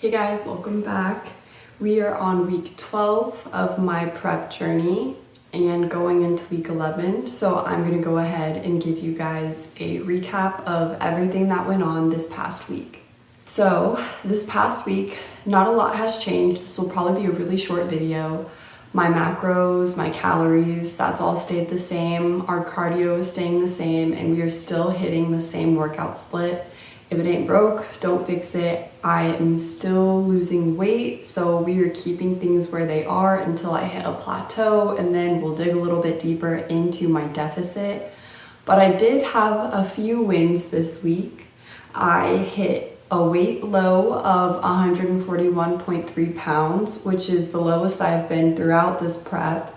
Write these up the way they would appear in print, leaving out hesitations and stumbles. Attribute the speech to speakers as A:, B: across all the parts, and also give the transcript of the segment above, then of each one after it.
A: Hey guys, welcome back. We are on week 12 of my prep journey and going into week 11. So I'm going to go ahead and give you guys a recap of everything that went on this past week. So this past week, not a lot has changed. This will probably be a really short video. My macros, my calories, that's all stayed the same. Our cardio is staying the same, and we are still hitting the same workout split. If it ain't broke, don't fix it. I am still losing weight, so we are keeping things where they are until I hit a plateau, and then we'll dig a little bit deeper into my deficit. But I did have a few wins this week. I hit a weight low of 141.3 pounds, which is the lowest I've been throughout this prep.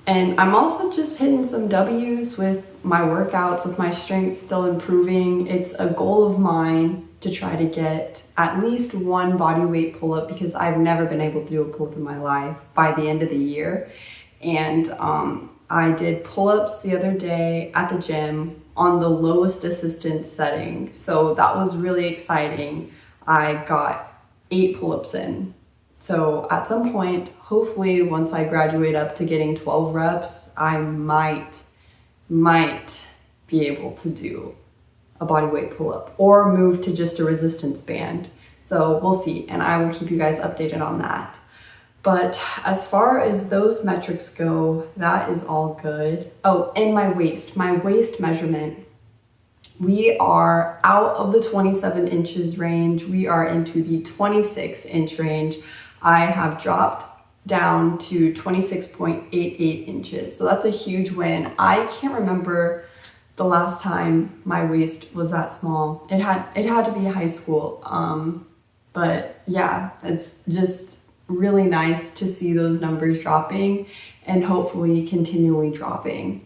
A: And I'm also just hitting some W's with my workouts, with my strength still improving. It's a goal of mine to try to get at least one body weight pull-up because I've never been able to do a pull-up in my life by the end of the year. And I did pull-ups the other day at the gym on the lowest assistance setting. So that was really exciting. I got 8 pull-ups in. So at some point, hopefully once I graduate up to getting 12 reps, I might be able to do a bodyweight pull-up or move to just a resistance band. So we'll see, and I will keep you guys updated on that. But as far as those metrics go, that is all good. Oh, and my waist measurement. We are out of the 27 inches range. We are into the 26 inch range. I have dropped down to 26.88 inches. So that's a huge win. I can't remember the last time my waist was that small. It had to be high school. But yeah, it's just really nice to see those numbers dropping and hopefully continually dropping.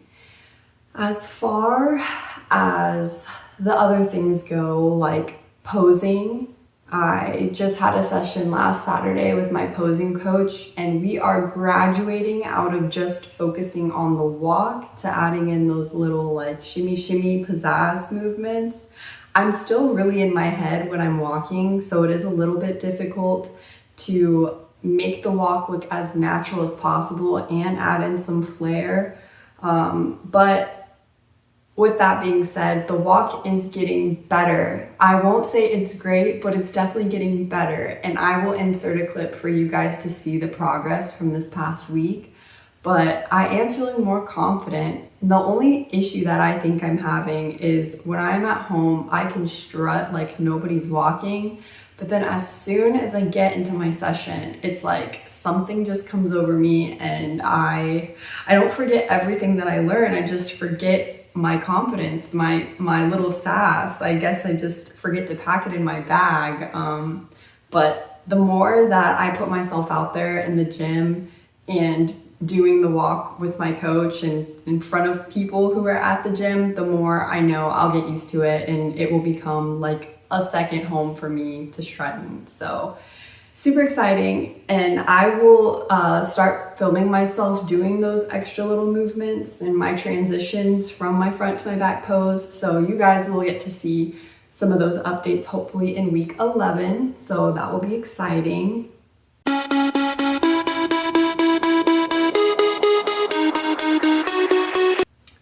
A: As far as the other things go, like posing, I just had a session last Saturday with my posing coach, and we are graduating out of just focusing on the walk to adding in those little like shimmy shimmy pizzazz movements. I'm still really in my head when I'm walking, so it is a little bit difficult to make the walk look as natural as possible and add in some flair. But with that being said, the walk is getting better. I won't say it's great, but it's definitely getting better. And I will insert a clip for you guys to see the progress from this past week. But I am feeling more confident. The only issue that I think I'm having is when I'm at home, I can strut like nobody's walking. But then as soon as I get into my session, it's like something just comes over me, and I don't forget everything that I learn. I just forget my confidence, my little sass. I guess I just forget to pack it in my bag. But the more that I put myself out there in the gym and doing the walk with my coach and in front of people who are at the gym, the more I know I'll get used to it, and it will become like a second home for me to strutting. So super exciting, and I will start filming myself doing those extra little movements and my transitions from my front to my back pose, so you guys will get to see some of those updates hopefully in week 11, so that will be exciting.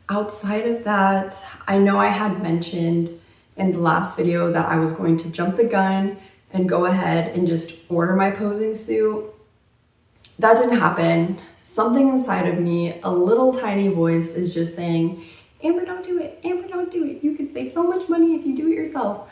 A: Outside of that, I know I had mentioned in the last video that I was going to jump the gun and go ahead and just order my posing suit. That didn't happen. Something inside of me, a little tiny voice, is just saying, Amber, don't do it. Amber, don't do it. You could save so much money if you do it yourself.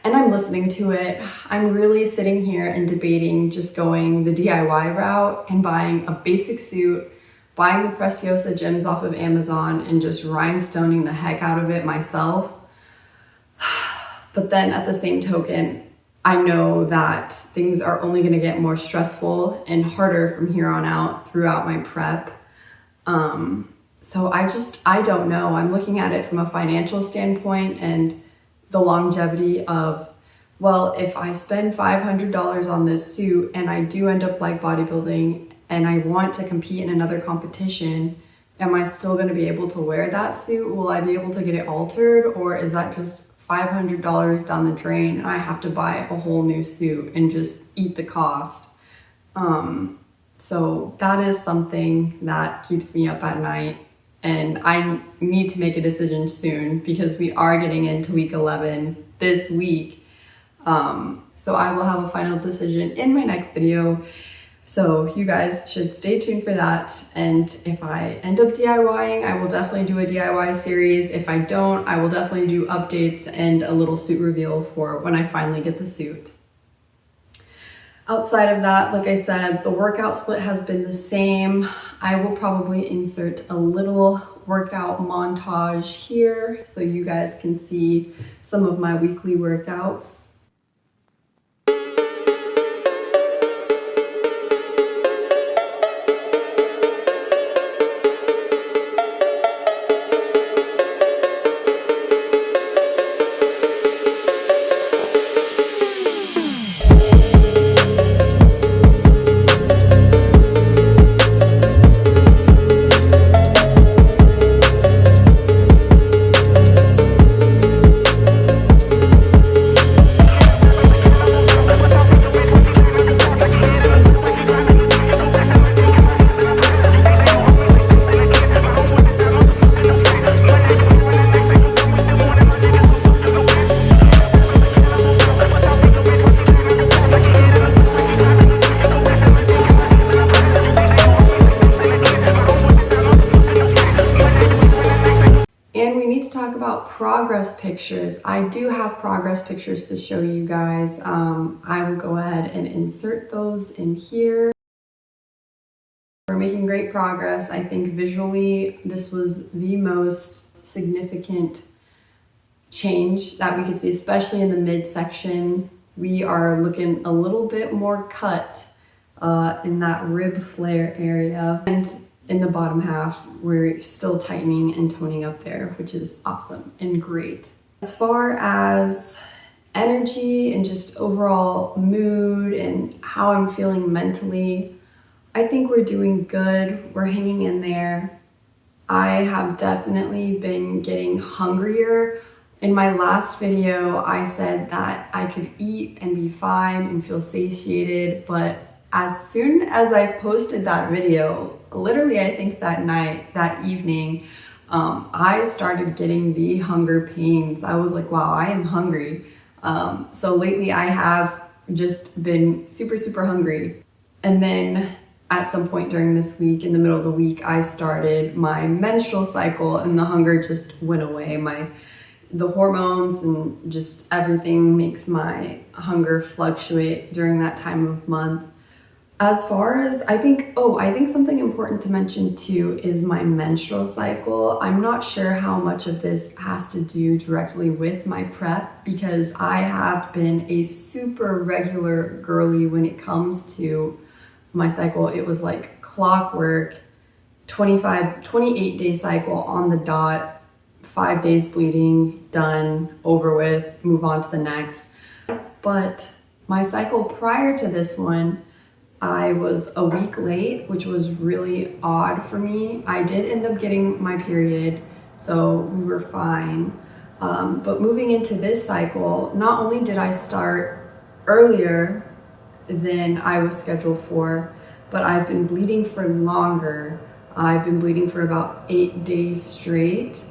A: And I'm listening to it. I'm really sitting here and debating just going the DIY route and buying a basic suit, buying the Preciosa gems off of Amazon, and just rhinestoning the heck out of it myself. But then at the same token, I know that things are only going to get more stressful and harder from here on out throughout my prep. So I don't know. I'm looking at it from a financial standpoint and the longevity of, well, if I spend $500 on this suit and I do end up like bodybuilding and I want to compete in another competition, am I still going to be able to wear that suit? Will I be able to get it altered, or is that just $500 down the drain and I have to buy a whole new suit and just eat the cost. So that is something that keeps me up at night, and I need to make a decision soon because we are getting into week 11 this week. So I will have a final decision in my next video. So you guys should stay tuned for that. And if I end up DIYing, I will definitely do a DIY series. If I don't, I will definitely do updates and a little suit reveal for when I finally get the suit. Outside of that, like I said, the workout split has been the same. I will probably insert a little workout montage here so you guys can see some of my weekly workouts. Progress pictures. I do have progress pictures to show you guys. I will go ahead and insert those in here. We're making great progress. I think visually this was the most significant change that we could see, especially in the midsection. We are looking a little bit more cut in that rib flare area, and in the bottom half we're still tightening and toning up there, which is awesome and great. As far as energy and just overall mood and how I'm feeling mentally, I think we're doing good. We're hanging in there. I have definitely been getting hungrier. In my last video, I said that I could eat and be fine and feel satiated, but as soon as I posted that video, literally I think that night, that evening, I started getting the hunger pains. I was like, wow, I am hungry. So lately I have just been super hungry. And then at some point during this week, in the middle of the week, I started my menstrual cycle and the hunger just went away. The hormones and just everything makes my hunger fluctuate during that time of month. As far as, I think something important to mention too is my menstrual cycle. I'm not sure how much of this has to do directly with my prep, because I have been a super regular girly when it comes to my cycle. It was like clockwork, 28-day cycle on the dot, 5 days bleeding, done, over with, move on to the next. But my cycle prior to this one, I was a week late, which was really odd for me. I did end up getting my period, so we were fine. But moving into this cycle, not only did I start earlier than I was scheduled for, but I've been bleeding for longer. I've been bleeding for about 8 days straight.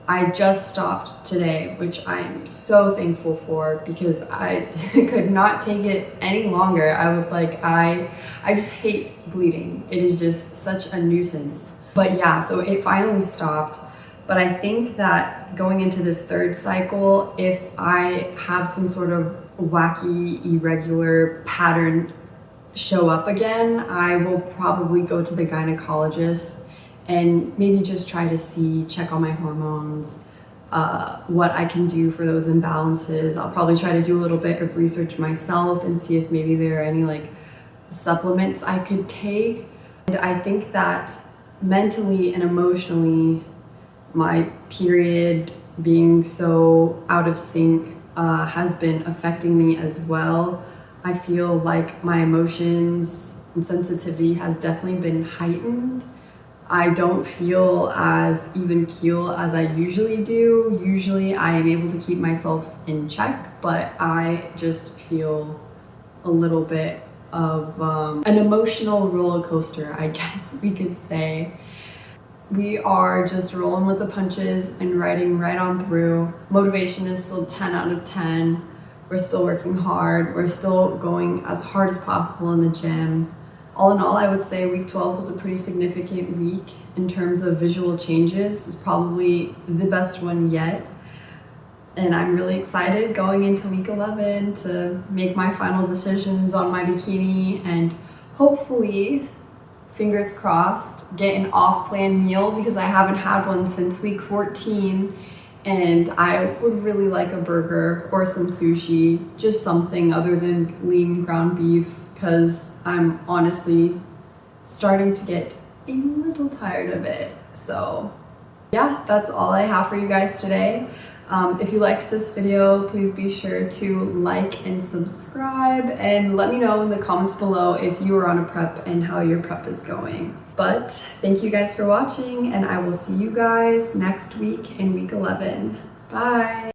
A: I just stopped today, which I'm so thankful for, because I could not take it any longer. I was like, I just hate bleeding. It is just such a nuisance. But yeah, so it finally stopped. But I think that going into this third cycle, if I have some sort of wacky, irregular pattern show up again, I will probably go to the gynecologist and maybe just try to check on my hormones, what I can do for those imbalances. I'll probably try to do a little bit of research myself and see if maybe there are any like supplements I could take. And I think that mentally and emotionally, my period being so out of sync has been affecting me as well. I feel like my emotions and sensitivity has definitely been heightened. I don't feel as even keel as I usually do. Usually I am able to keep myself in check, but I just feel a little bit of an emotional roller coaster, I guess we could say. We are just rolling with the punches and riding right on through. Motivation is still 10 out of 10. We're still working hard. We're still going as hard as possible in the gym. All in all, I would say week 12 was a pretty significant week in terms of visual changes. It's probably the best one yet. And I'm really excited going into week 11 to make my final decisions on my bikini and hopefully, fingers crossed, get an off-plan meal because I haven't had one since week 14 and I would really like a burger or some sushi, just something other than lean ground beef because I'm honestly starting to get a little tired of it. So yeah, that's all I have for you guys today. If you liked this video, please be sure to like and subscribe and let me know in the comments below if you are on a prep and how your prep is going. But thank you guys for watching and I will see you guys next week in week 11. Bye!